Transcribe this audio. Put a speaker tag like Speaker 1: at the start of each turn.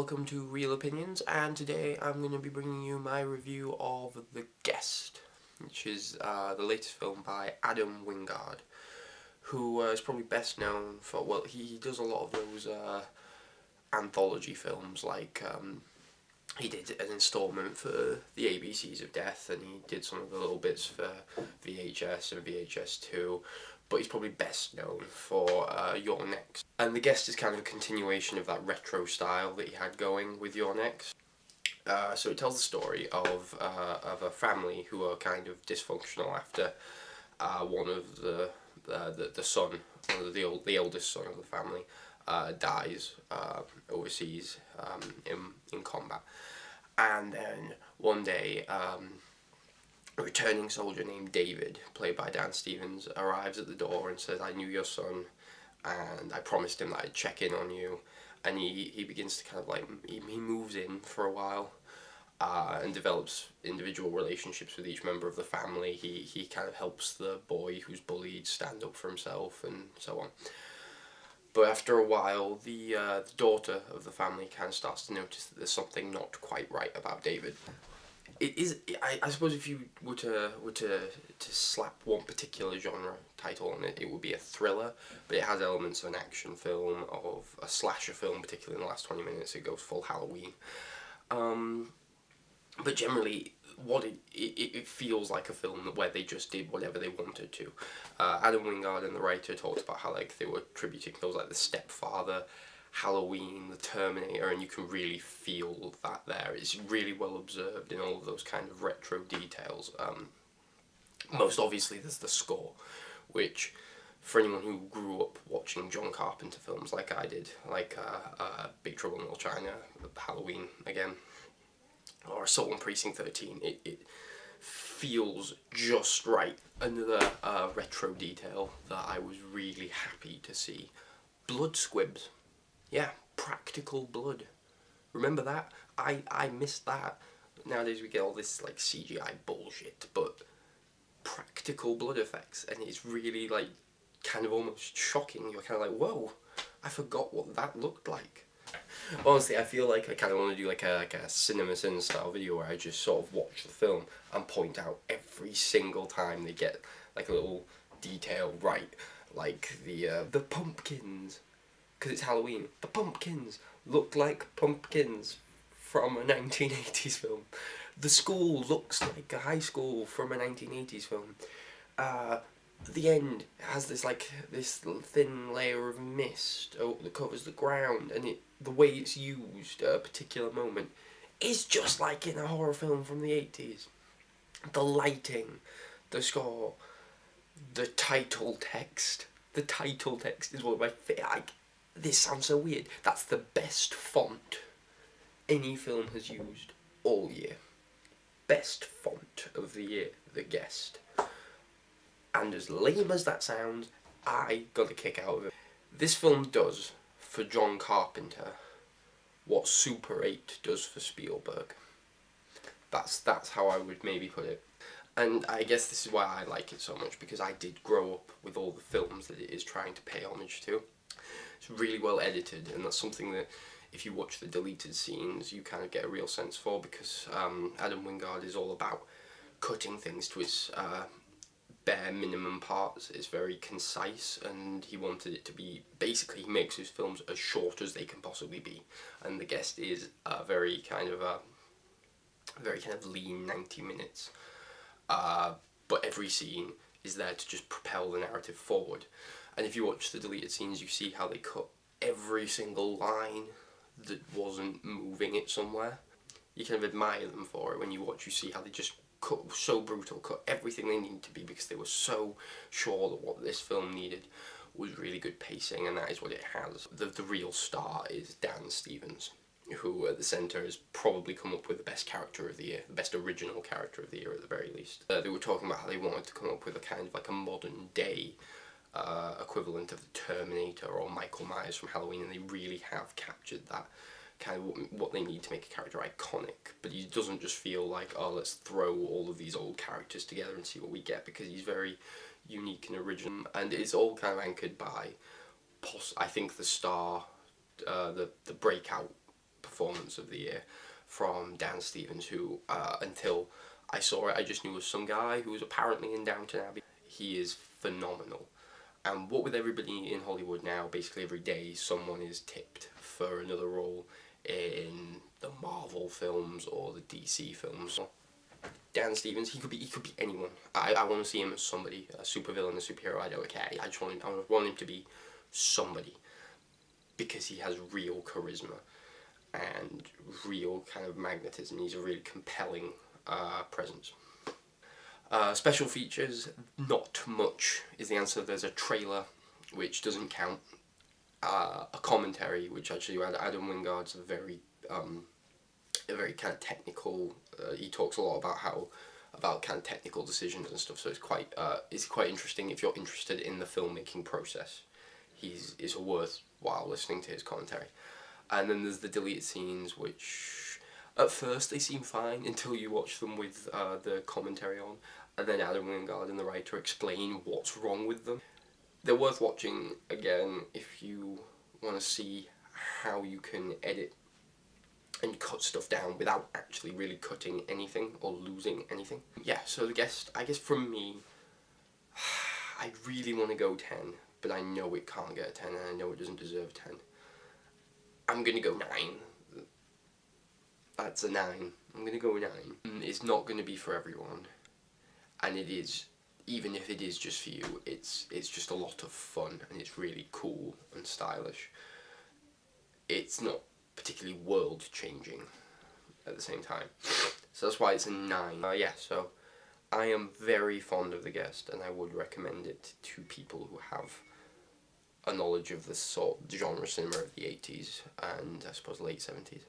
Speaker 1: welcome to Real Opinions, and today I'm going to be bringing you my review of The Guest, which is the latest film by Adam Wingard, who is probably best known for, well, he does a lot of those anthology films, like he did an installment for the ABCs of Death, and he did some of the little bits for VHS and VHS 2, but he's probably best known for Your Next. And The Guest is kind of a continuation of that retro style that he had going with Your Next. So it tells the story of a family who are kind of dysfunctional after one of the son, one of the eldest son of the family, dies overseas in combat. And then one day, a returning soldier named David, played by Dan Stevens, arrives at the door and says, "I knew your son, and I promised him that I'd check in on you." And he begins to kind of like, he moves in for a while, and develops individual relationships with each member of the family. He kind of helps the boy who's bullied stand up for himself and so on. But after a while, the daughter of the family kind of starts to notice that there's something not quite right about David. It is, I suppose, if you were to slap one particular genre title on it, it would be a thriller, but it has elements of an action film, of a slasher film, particularly in the last 20 minutes. It goes full Halloween. But generally, what it feels like a film where they just did whatever they wanted to. Adam Wingard and the writer talked about how like they were tributing films like The Stepfather, Halloween, The Terminator, and you can really feel that there. It's really well observed in all of those kind of retro details. Most obviously there's the score, which for anyone who grew up watching John Carpenter films like I did, like Big Trouble in Little China, Halloween again, or Assault on Precinct 13, it feels just right. Another retro detail that I was really happy to see: blood squibs. Yeah, practical blood. Remember that? I missed that. Nowadays we get all this like CGI bullshit, but practical blood effects, and it's really like kind of almost shocking. You're kind of like, whoa, I forgot what that looked like. Honestly, I feel like I kind of want to do like a Cinema Sin style video where I just sort of watch the film and point out every single time they get like a little detail right, like the pumpkins, because it's Halloween. The pumpkins look like pumpkins from a 1980s film. The school looks like a high school from a 1980s film. The end has this like this thin layer of mist that covers the ground, and the way it's used at a particular moment is just like in a horror film from the 80s. The lighting, the score, the title text. The title text is one of my favorite. This sounds so weird. That's the best font any film has used all year. Best font of the year, The Guest. And as lame as that sounds, I got a kick out of it. This film does for John Carpenter what Super 8 does for Spielberg. That's how I would maybe put it. And I guess this is why I like it so much, because I did grow up with all the films that it is trying to pay homage to. It's really well edited, and that's something that if you watch the deleted scenes you kind of get a real sense for, because Adam Wingard is all about cutting things to its bare minimum parts. It's very concise, and he wanted it to be, basically he makes his films as short as they can possibly be, and The Guest is a very kind of lean 90 minutes, but every scene is there to just propel the narrative forward. And if you watch the deleted scenes, you see how they cut every single line that wasn't moving it somewhere. You kind of admire them for it. When you watch, you see how they just cut so brutal, cut everything they needed to be, because they were so sure that what this film needed was really good pacing, and that is what it has. The real star is Dan Stevens, who at the centre has probably come up with the best character of the year, the best original character of the year at the very least. They were talking about how they wanted to come up with a kind of like a modern day equivalent of the Terminator or Michael Myers from Halloween, and they really have captured that kind of what they need to make a character iconic. But he doesn't just feel like, oh, let's throw all of these old characters together and see what we get, because he's very unique and original, and it's all kind of anchored by, I think, the star, the breakout performance of the year from Dan Stevens, who until I saw it I just knew was some guy who was apparently in Downton Abbey. He is phenomenal. And what with everybody in Hollywood now, basically every day someone is tipped for another role in the Marvel films or the DC films. Dan Stevens, he could be anyone. I want to see him as somebody, a supervillain, a superhero. I don't care. I want him to be somebody, because he has real charisma and real kind of magnetism. He's a really compelling presence. Special features, not much is the answer. There's a trailer, which doesn't count. A commentary, which actually Adam Wingard's a very kind of technical. He talks a lot about kind of technical decisions and stuff. So it's quite interesting if you're interested in the filmmaking process. It's worthwhile listening to his commentary. And then there's the deleted scenes, which at first they seem fine until you watch them with the commentary on, and then Adam Wingard and the writer explain what's wrong with them. They're worth watching again if you want to see how you can edit and cut stuff down without actually really cutting anything or losing anything. Yeah, so the guest, I guess from me, I really want to go 10, but I know it can't get a 10, and I know it doesn't deserve 10. I'm gonna go 9. That's a 9. I'm gonna go 9. It's not gonna be for everyone, and it is, even if it is just for you, it's just a lot of fun, and it's really cool and stylish. It's not particularly world-changing at the same time, so that's why it's a 9. Yeah, so I am very fond of The Guest, and I would recommend it to people who have a knowledge of the genre cinema of the 80s and I suppose late 70s.